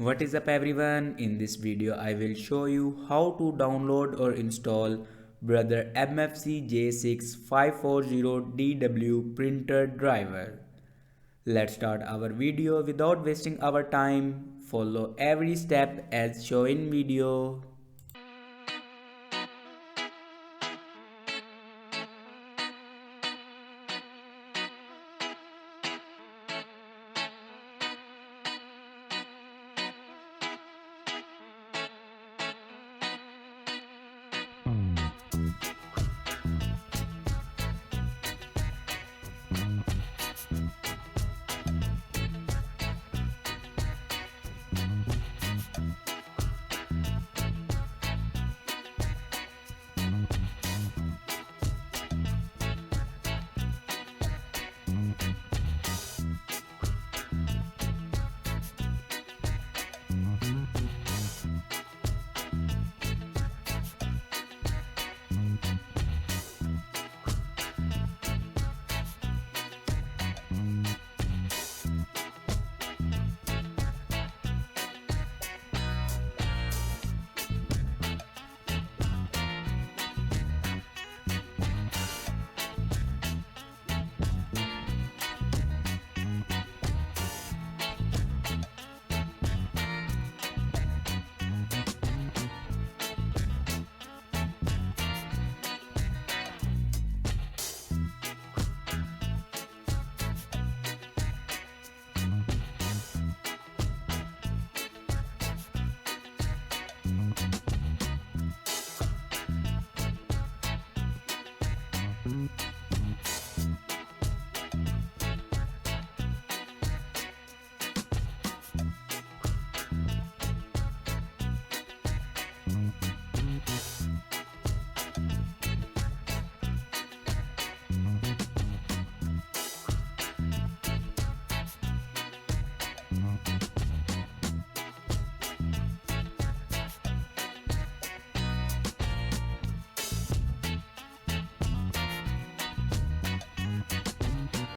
What is up everyone? In this video I will show you how to download or install brother MFC J6540DW printer driver. Let's start our video without wasting our time. Follow every step as shown in video.